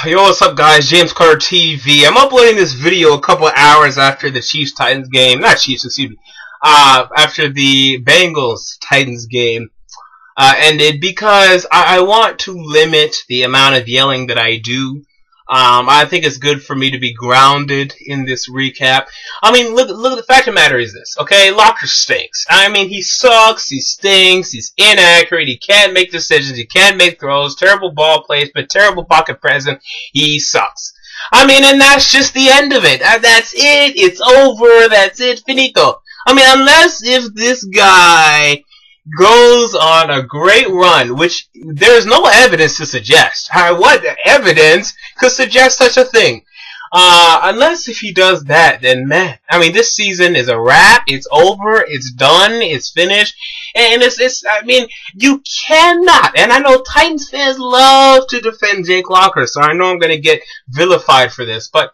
Yo, what's up, guys? James Carter TV. I'm uploading this video a couple hours after the Chiefs-Titans game. Not Chiefs, excuse me. After the Bengals-Titans game ended because I want to limit the amount of yelling that I do. I think it's good for me to be grounded in this recap. I mean, look, the fact of the matter is this, okay? Locker stinks. I mean, he sucks, he stinks, he's inaccurate, he can't make decisions, he can't make throws, terrible ball placement, terrible pocket presence, he sucks. I mean, and that's just the end of it. That's it, it's over, that's it, finito. I mean, unless if this guy goes on a great run, which there's no evidence to suggest. What evidence could suggest such a thing? Unless if he does that, then man, I mean, this season is a wrap. It's over. It's done. It's finished. And I mean, you cannot, and I know Titans fans love to defend Jake Locker, so I know I'm going to get vilified for this, but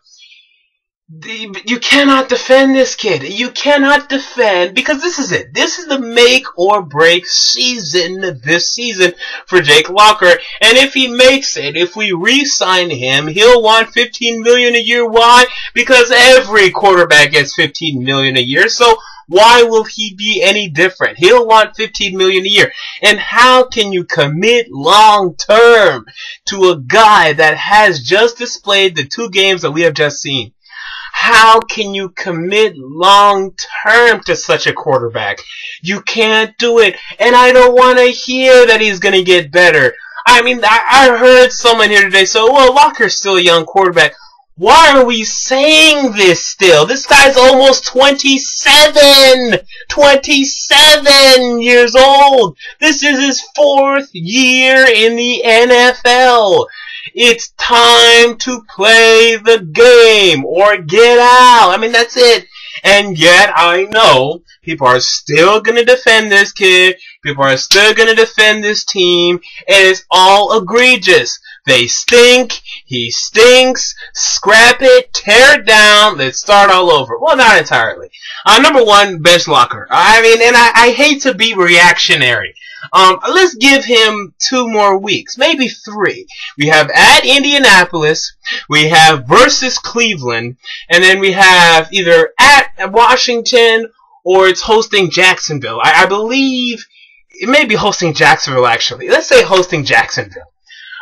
you cannot defend this kid. You cannot defend, because this is it. This is the make or break season this season for Jake Locker. And if he makes it, if we re-sign him, he'll want $15 million a year. Why? Because every quarterback gets $15 million a year. So why will he be any different? He'll want $15 million a year. And how can you commit long term to a guy that has just displayed the 2 games that we have just seen? How can you commit long term to such a quarterback? You can't do it. And I don't want to hear that he's going to get better. I mean, I heard someone here today say, well, Locker's still a young quarterback. Why are we saying this still? This guy's almost 27! 27 years old! This is his 4th year in the NFL! It's time to play the game or get out. I mean, that's it. And yet, I know people are still going to defend this kid. People are still going to defend this team. And it's all egregious. They stink. He stinks. Scrap it. Tear it down. Let's start all over. Well, not entirely. Number 1, bench Locker. I mean, and I hate to be reactionary. Let's give him 2 more weeks, maybe 3. We have at Indianapolis, we have versus Cleveland, and then we have either at Washington or it's hosting Jacksonville. I believe it may be hosting Jacksonville, actually. Let's say hosting Jacksonville.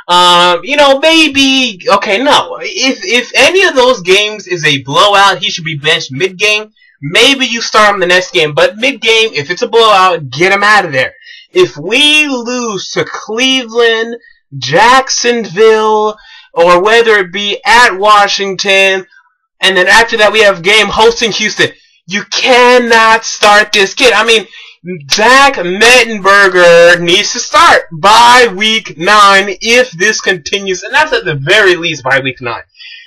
You know, maybe, okay, no. If any of those games is a blowout, he should be benched mid-game. Maybe you start him the next game, but mid-game, if it's a blowout, get him out of there. If we lose to Cleveland, Jacksonville, or whether it be at Washington, and then after that we have game hosting Houston, you cannot start this kid. I mean, Zach Mettenberger needs to start by week 9 if this continues, and that's at the very least by week 9.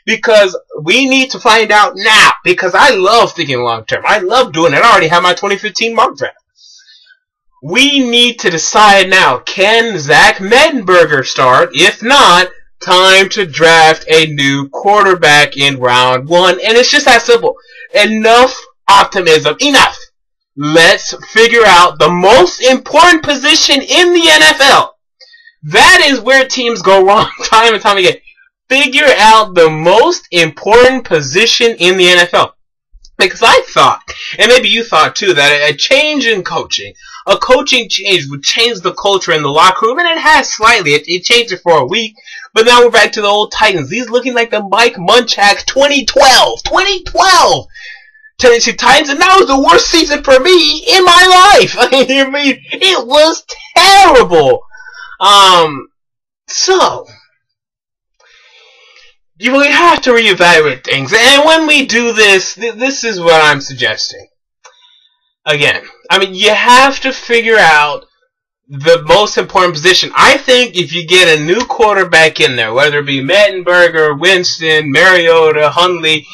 Because we need to find out now, because I love thinking long term. I love doing it. I already have my 2015 mock draft. We need to decide now, can Zach Mettenberger start? If not, time to draft a new quarterback in round 1. And it's just that simple. Enough optimism. Enough. Let's figure out the most important position in the NFL. That is where teams go wrong time and time again. Figure out the most important position in the NFL. Because I thought, and maybe you thought too, that a change in coaching, a coaching change would change the culture in the locker room, and it has slightly. It changed it for a week, but now we're back to the old Titans. These looking like the Mike Munchak 2012 Tennessee Titans, and that was the worst season for me in my life. I mean, it was terrible. So you really have to reevaluate things. And when we do this, this is what I'm suggesting. Again, I mean, you have to figure out the most important position. I think if you get a new quarterback in there, whether it be Mettenberger, Winston, Mariota, Hundley,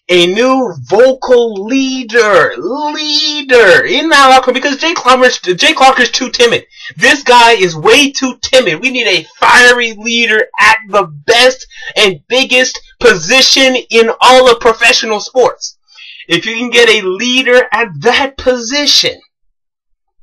a new vocal leader in that locker room, because Jake Locker's too timid. This guy is way too timid. We need a fiery leader at the best and biggest position in all of professional sports. If you can get a leader at that position,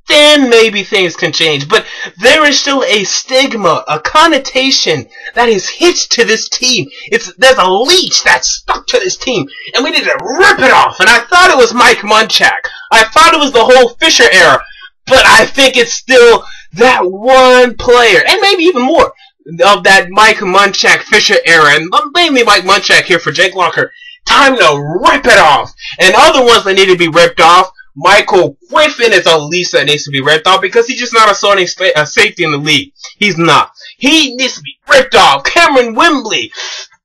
then maybe things can change. But there is still a stigma, a connotation that is hitched to this team. There's a leech that's stuck to this team, and we need to rip it off. And I thought it was Mike Munchak. I thought it was the whole Fisher era. But I think it's still that one player, and maybe even more, of that Mike Munchak Fisher era, and mainly Mike Munchak here for Jake Locker. Time to rip it off. And other ones that need to be ripped off, Michael Griffin is a lease that needs to be ripped off because he's just not a starting safety in the league. He's not. He needs to be ripped off. Cameron Wembley,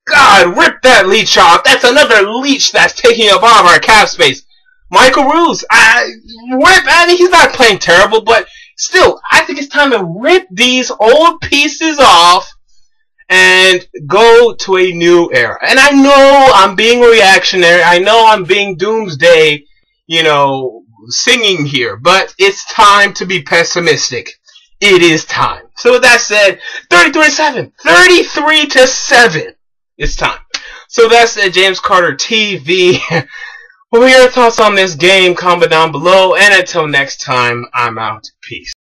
God, rip that leech off. That's another leech that's taking up all of our cap space. Michael Roos, he's not playing terrible, but still, I think it's time to rip these old pieces off and go to a new era. And I know I'm being reactionary. I know I'm being doomsday, singing here. But it's time to be pessimistic. It is time. So with that said, 33-7. 33-7. It's time. So that's James Carter TV. What were your thoughts on this game? Comment down below. And until next time, I'm out. Peace.